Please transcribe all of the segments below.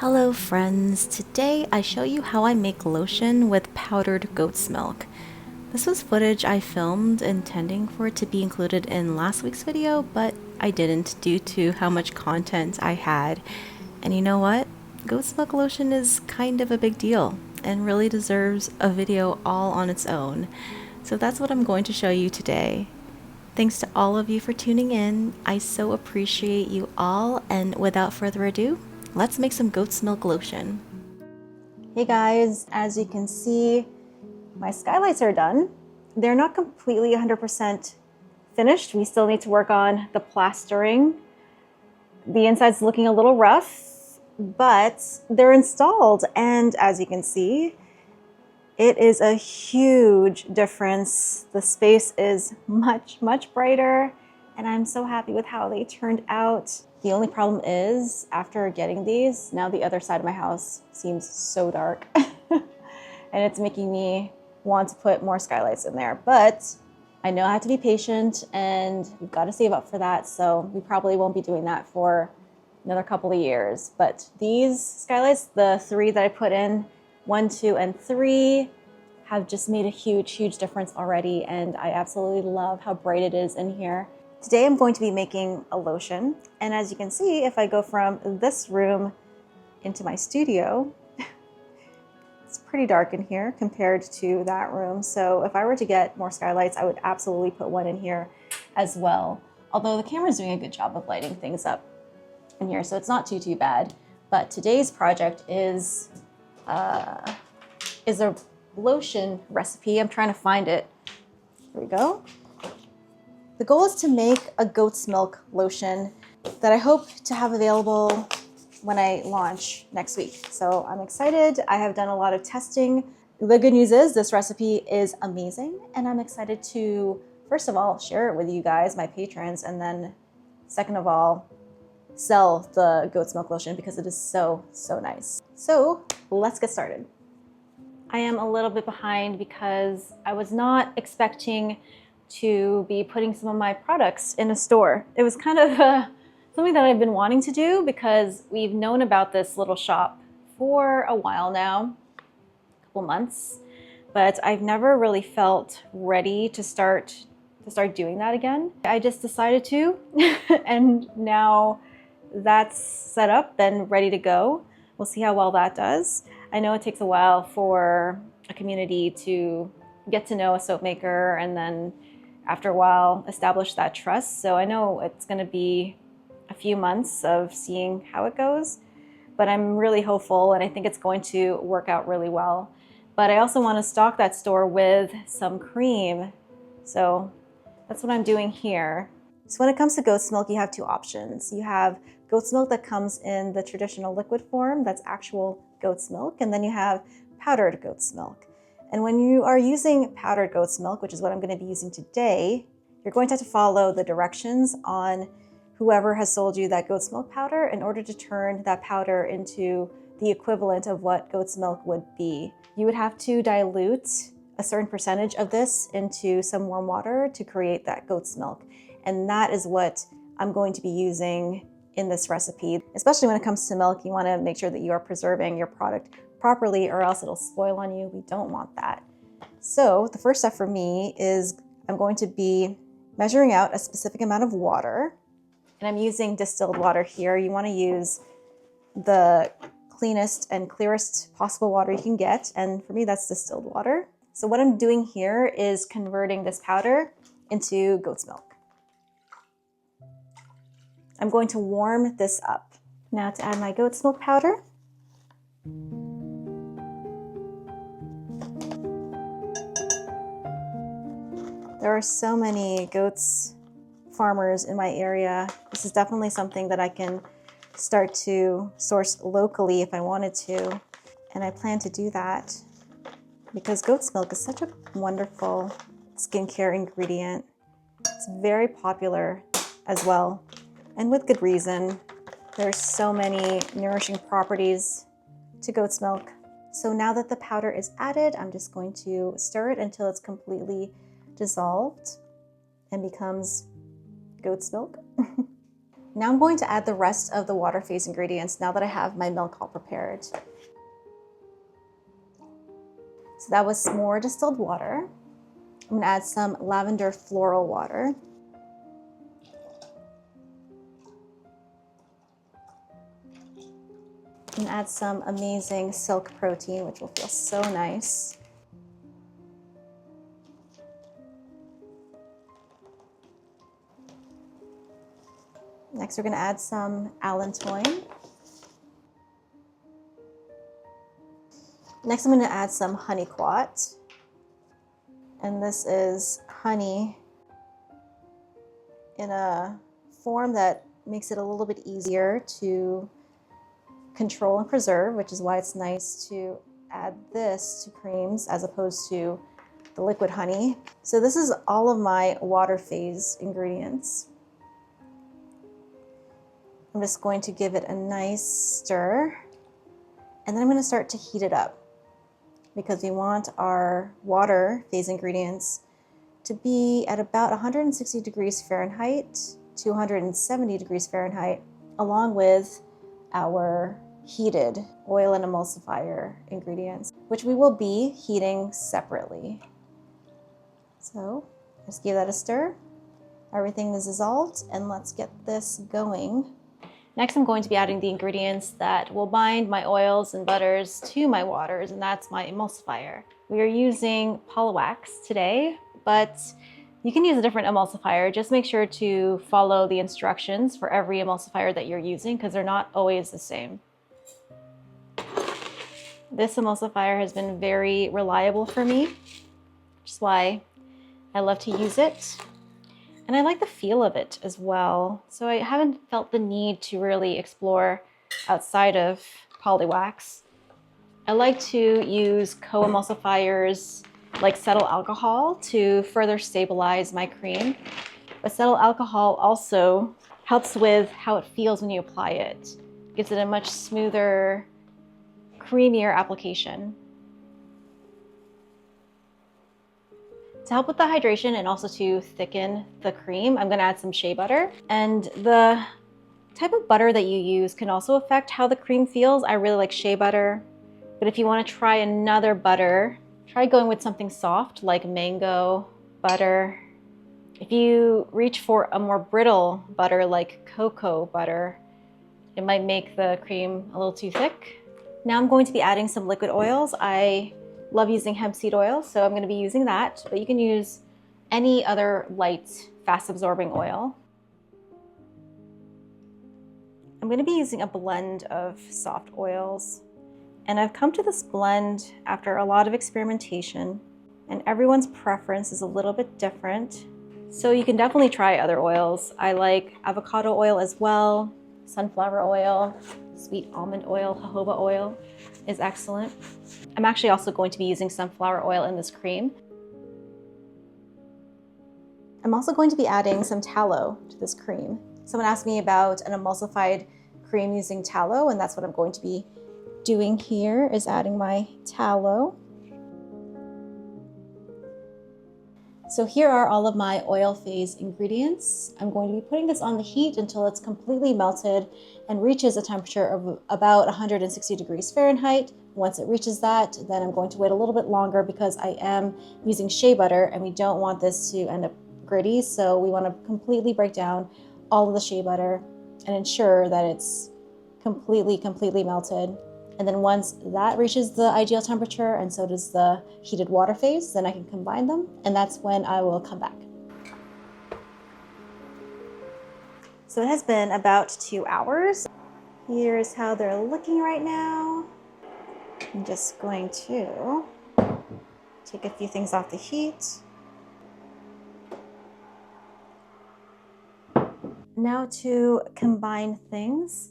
Hello friends, today I show you how I make lotion with powdered goat's milk. This was footage I filmed intending for it to be included in last week's video, but I didn't due to how much content I had. And you know what? Goat's milk lotion is kind of a big deal and really deserves a video all on its own. So that's what I'm going to show you today. Thanks to all of you for tuning in. I so appreciate you all, and without further ado, let's make some goat's milk lotion. Hey guys, as you can see, my skylights are done. They're not completely 100% finished. We still need to work on the plastering. The inside's looking a little rough, but they're installed. And as you can see, it is a huge difference. The space is much, much brighter, and I'm so happy with how they turned out. The only problem is, after getting these, now the other side of my house seems so dark. And it's making me want to put more skylights in there. But I know I have to be patient, and we've got to save up for that. So we probably won't be doing that for another couple of years. But these skylights, the 3 that I put in, 1, 2, and 3, have just made a huge, huge difference already. And I absolutely love how bright it is in here. Today I'm going to be making a lotion, and as you can see, if I go from this room into my studio, it's pretty dark in here compared to that room. So if I were to get more skylights, I would absolutely put one in here as well. Although the camera's doing a good job of lighting things up in here, so it's not too bad. But today's project is a lotion recipe. I'm trying to find it. Here we go. The goal is to make a goat's milk lotion that I hope to have available when I launch next week. So I'm excited. I have done a lot of testing. The good news is this recipe is amazing, and I'm excited to, first of all, share it with you guys, my patrons, and then second of all, sell the goat's milk lotion because it is so nice. So let's get started. I am a little bit behind because I was not expecting to be putting some of my products in a store. It was kind of something that I've been wanting to do because we've known about this little shop for a while now, a couple months, but I've never really felt ready to start doing that again. I just decided to, and now that's set up and ready to go. We'll see how well that does. I know it takes a while for a community to get to know a soap maker and then after a while establish that trust. So I know it's going to be a few months of seeing how it goes, but I'm really hopeful and I think it's going to work out really well. But I also want to stock that store with some cream. So that's what I'm doing here. So when it comes to goat's milk, you have 2 options. You have goat's milk that comes in the traditional liquid form, that's actual goat's milk, and then you have powdered goat's milk. And when you are using powdered goat's milk, which is what I'm going to be using today, you're going to have to follow the directions on whoever has sold you that goat's milk powder in order to turn that powder into the equivalent of what goat's milk would be. You would have to dilute a certain percentage of this into some warm water to create that goat's milk. And that is what I'm going to be using in this recipe. Especially when it comes to milk, you want to make sure that you are preserving your product properly or else it'll spoil on you. We don't want that. So the first step for me is I'm going to be measuring out a specific amount of water, and I'm using distilled water here. You want to use the cleanest and clearest possible water you can get, and for me that's distilled water. So what I'm doing here is converting this powder into goat's milk. I'm going to warm this up. Now to add my goat's milk powder. There are so many goats farmers in my area. This is definitely something that I can start to source locally if I wanted to. And I plan to do that because goat's milk is such a wonderful skincare ingredient. It's very popular as well, and with good reason. There's so many nourishing properties to goat's milk. So now that the powder is added, I'm just going to stir it until it's completely dissolved and becomes goat's milk. Now I'm going to add the rest of the water phase ingredients now that I have my milk all prepared. So that was more distilled water. I'm gonna add some lavender floral water. And add some amazing silk protein, which will feel so nice. Next, we're going to add some allantoin. Next, I'm going to add some honey quat. And this is honey in a form that makes it a little bit easier to control and preserve, which is why it's nice to add this to creams as opposed to the liquid honey. So this is all of my water phase ingredients. I'm just going to give it a nice stir, and then I'm going to start to heat it up because we want our water phase ingredients to be at about 160 degrees Fahrenheit to 170 degrees Fahrenheit, along with our heated oil and emulsifier ingredients, which we will be heating separately. So just give that a stir. Everything is dissolved, and let's get this going. Next, I'm going to be adding the ingredients that will bind my oils and butters to my waters, and that's my emulsifier. We are using Polywax today, but you can use a different emulsifier. Just make sure to follow the instructions for every emulsifier that you're using because they're not always the same. This emulsifier has been very reliable for me, which is why I love to use it. And I like the feel of it as well. So I haven't felt the need to really explore outside of Polywax. I like to use co-emulsifiers like cetyl alcohol to further stabilize my cream. But cetyl alcohol also helps with how it feels when you apply it. Gives it a much smoother, creamier application. To help with the hydration and also to thicken the cream, I'm gonna add some shea butter. And the type of butter that you use can also affect how the cream feels. I really like shea butter, but if you wanna try another butter, try going with something soft like mango butter. If you reach for a more brittle butter like cocoa butter, it might make the cream a little too thick. Now I'm going to be adding some liquid oils. I love using hemp seed oil, so I'm going to be using that, but you can use any other light, fast absorbing oil. I'm going to be using a blend of soft oils, and I've come to this blend after a lot of experimentation, and everyone's preference is a little bit different. So you can definitely try other oils. I like avocado oil as well, sunflower oil, sweet almond oil, jojoba oil is excellent. I'm actually also going to be using sunflower oil in this cream. I'm also going to be adding some tallow to this cream. Someone asked me about an emulsified cream using tallow, and that's what I'm going to be doing here, is adding my tallow. So here are all of my oil phase ingredients. I'm going to be putting this on the heat until it's completely melted and reaches a temperature of about 160 degrees Fahrenheit. Once it reaches that, then I'm going to wait a little bit longer because I am using shea butter and we don't want this to end up gritty. So we want to completely break down all of the shea butter and ensure that it's completely melted. And then once that reaches the ideal temperature, and so does the heated water phase, then I can combine them, and that's when I will come back. So it has been about 2 hours. Here's how they're looking right now. I'm just going to take a few things off the heat. Now to combine things.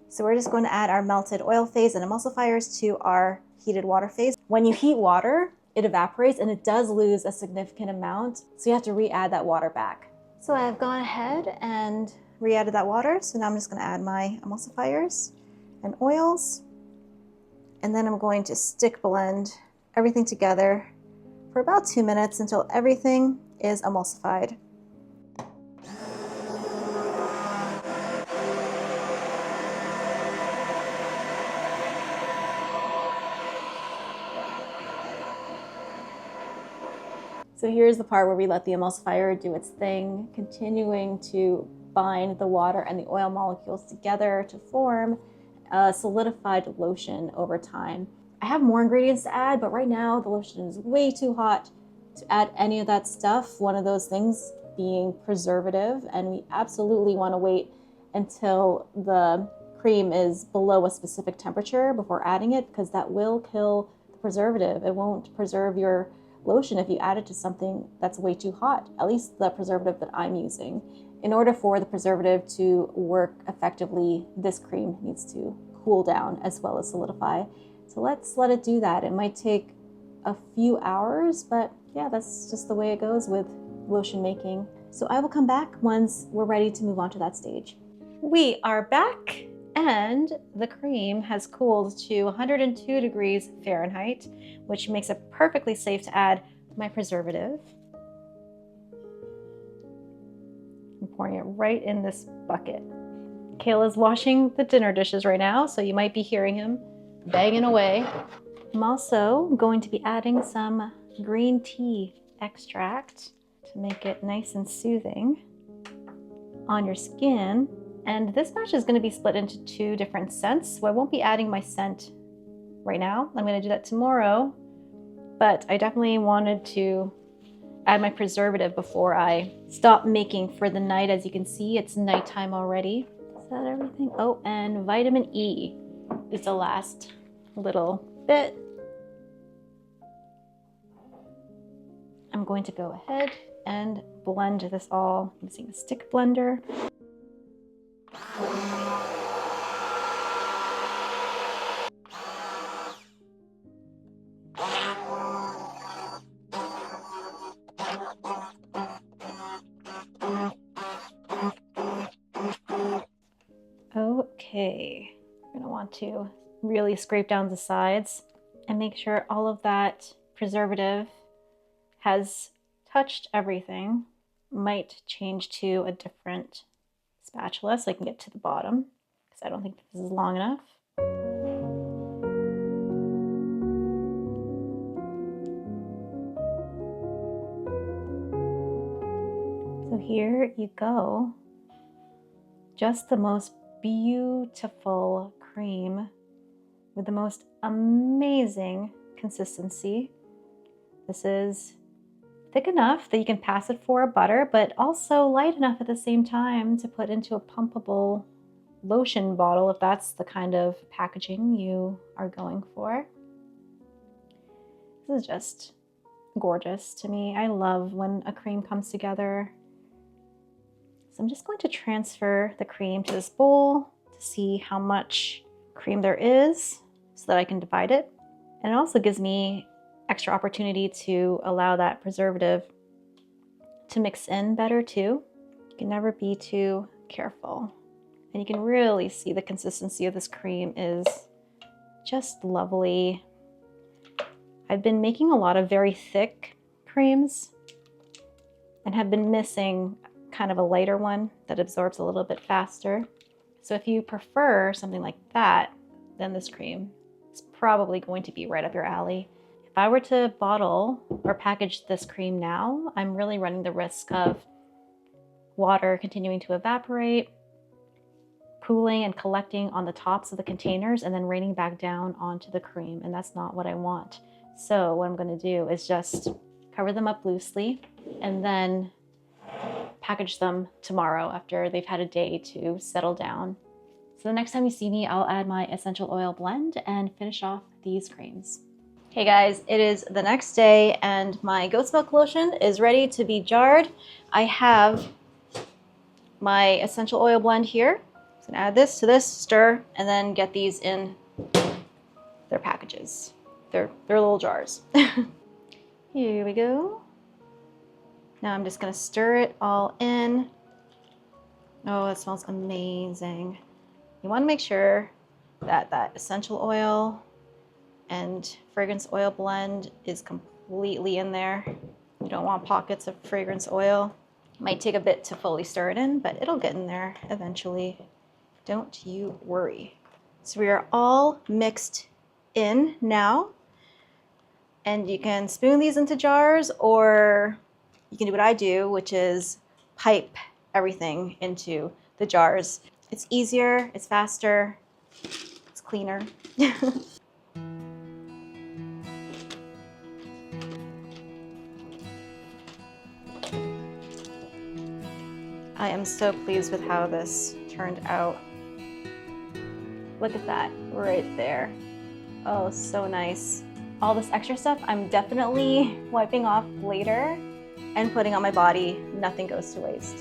So we're just going to add our melted oil phase and emulsifiers to our heated water phase. When you heat water, it evaporates and it does lose a significant amount, so you have to re-add that water back. So I've gone ahead and re-added that water, so now I'm just going to add my emulsifiers and oils, and then I'm going to stick blend everything together for about 2 minutes until everything is emulsified. So here's the part where we let the emulsifier do its thing, continuing to bind the water and the oil molecules together to form a solidified lotion over time. I have more ingredients to add, but right now the lotion is way too hot to add any of that stuff. One of those things being preservative, and we absolutely want to wait until the cream is below a specific temperature before adding it, because that will kill the preservative. It won't preserve your lotion if you add it to something that's way too hot, at least the preservative that I'm using. In order for the preservative to work effectively, this cream needs to cool down as well as solidify. So let's let it do that. It might take a few hours, but yeah, that's just the way it goes with lotion making. So I will come back once we're ready to move on to that stage. We are back, and the cream has cooled to 102 degrees Fahrenheit, which makes it perfectly safe to add my preservative. I'm pouring it right in this bucket. Kayla's washing the dinner dishes right now, so you might be hearing him banging away. I'm also going to be adding some green tea extract to make it nice and soothing on your skin. And this batch is going to be split into 2 different scents, so I won't be adding my scent right now. I'm going to do that tomorrow, but I definitely wanted to add my preservative before I stop making for the night. As you can see, it's nighttime already. Is that everything? Oh, and vitamin E is the last little bit. I'm going to go ahead and blend this all using a stick blender. Okay, you're going to want to really scrape down the sides and make sure all of that preservative has touched everything. Might change to a different spatula so I can get to the bottom, because I don't think this is long enough. So here you go. Just the most beautiful cream with the most amazing consistency. This is thick enough that you can pass it for a butter, but also light enough at the same time to put into a pumpable lotion bottle if that's the kind of packaging you are going for. This is just gorgeous to me. I love when a cream comes together. So I'm just going to transfer the cream to this bowl to see how much cream there is so that I can divide it. And it also gives me extra opportunity to allow that preservative to mix in better too. You can never be too careful. And you can really see the consistency of this cream is just lovely. I've been making a lot of very thick creams and have been missing kind of a lighter one that absorbs a little bit faster. So if you prefer something like that, then this cream is probably going to be right up your alley. If I were to bottle or package this cream now, I'm really running the risk of water continuing to evaporate, pooling and collecting on the tops of the containers, and then raining back down onto the cream, and that's not what I want. So what I'm going to do is just cover them up loosely and then package them tomorrow after they've had a day to settle down. So the next time you see me, I'll add my essential oil blend and finish off these creams. Hey guys, it is the next day and my goat's milk lotion is ready to be jarred. I have my essential oil blend here. So I'm gonna add this to this, stir, and then get these in their packages. They're little jars. Here we go. Now I'm just gonna stir it all in. Oh, it smells amazing. You wanna make sure that that essential oil and fragrance oil blend is completely in there. You don't want pockets of fragrance oil. It might take a bit to fully stir it in, but it'll get in there eventually. Don't you worry. So we are all mixed in now. And you can spoon these into jars, or you can do what I do, which is pipe everything into the jars. It's easier, it's faster, it's cleaner. I am so pleased with how this turned out. Look at that right there. Oh, so nice. All this extra stuff I'm definitely wiping off later and putting on my body. Nothing goes to waste.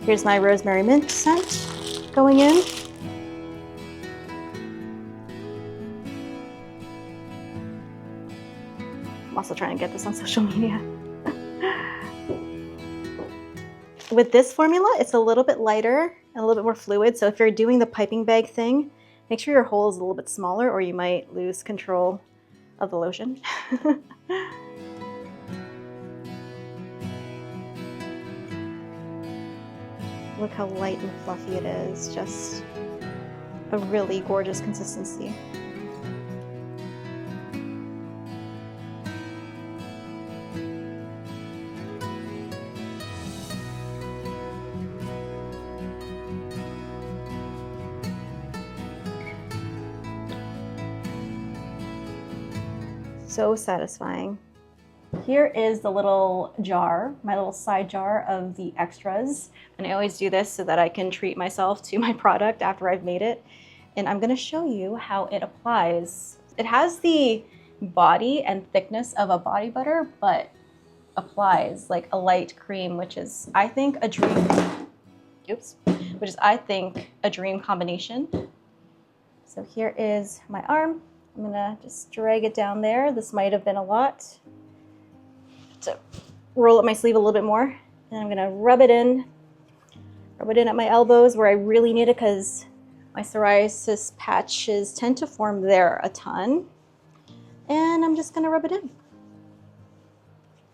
Here's my rosemary mint scent going in. I'm also trying to get this on social media. With this formula, it's a little bit lighter and a little bit more fluid. So if you're doing the piping bag thing, make sure your hole is a little bit smaller or you might lose control of the lotion. Look how light and fluffy it is. Just a really gorgeous consistency. So satisfying. Here is the little jar, my little side jar of the extras. And I always do this so that I can treat myself to my product after I've made it. And I'm gonna show you how it applies. It has the body and thickness of a body butter, but applies like a light cream, which is, I think, a dream, which is, I think, a dream combination. So here is my arm. I'm gonna just drag it down there. This might have been a lot. To roll up my sleeve a little bit more, and I'm gonna rub it in at my elbows where I really need it, because my psoriasis patches tend to form there a ton. And I'm just gonna rub it in.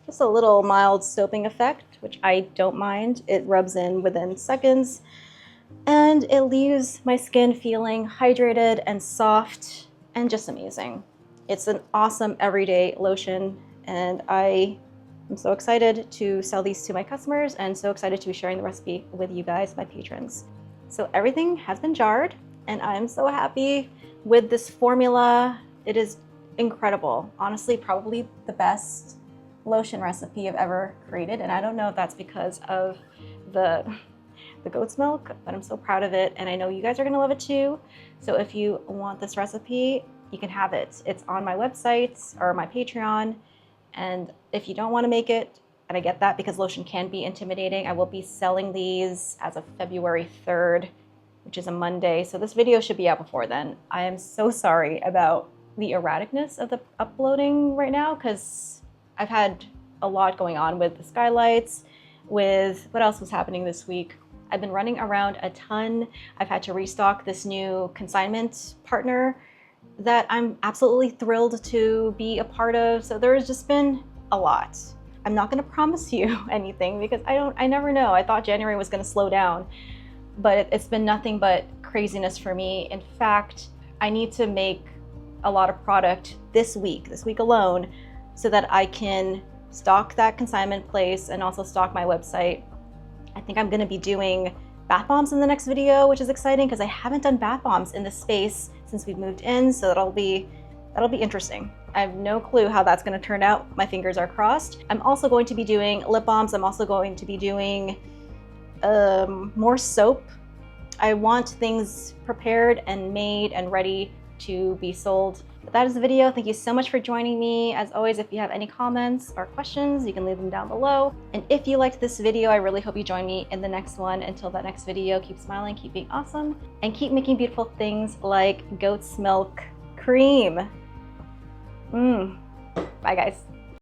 Just a little mild soaping effect, which I don't mind. It rubs in within seconds, and it leaves my skin feeling hydrated and soft and just amazing. It's an awesome everyday lotion, and I'm so excited to sell these to my customers and so excited to be sharing the recipe with you guys, my patrons. So everything has been jarred, and I'm so happy with this formula. It is incredible. Honestly, probably the best lotion recipe I've ever created. And I don't know if that's because of the goat's milk, but I'm so proud of it. And I know you guys are gonna love it too. So if you want this recipe, you can have it. It's on my website or my Patreon. And if you don't want to make it, and I get that because lotion can be intimidating, I will be selling these as of February 3rd, which is a Monday. So this video should be out before then. I am so sorry about the erraticness of the uploading right now, because I've had a lot going on with the Skylights, with what else was happening this week. I've been running around a ton. I've had to restock this new consignment partner that I'm absolutely thrilled to be a part of. So there's just been a lot. I'm not gonna promise you anything because I never know. I thought January was gonna slow down, but it's been nothing but craziness for me. In fact, I need to make a lot of product this week alone, so that I can stock that consignment place and also stock my website. I think I'm gonna be doing bath bombs in the next video, which is exciting because I haven't done bath bombs in this space since we've moved in, so that'll be interesting. I have no clue how that's gonna turn out. My fingers are crossed. I'm also going to be doing lip balms. I'm also going to be doing more soap. I want things prepared and made and ready to be sold. But that is the video. Thank you so much for joining me. As always, if you have any comments or questions, you can leave them down below. And if you liked this video, I really hope you join me in the next one. Until that next video, keep smiling, keep being awesome, and keep making beautiful things like goat's milk cream. Bye guys.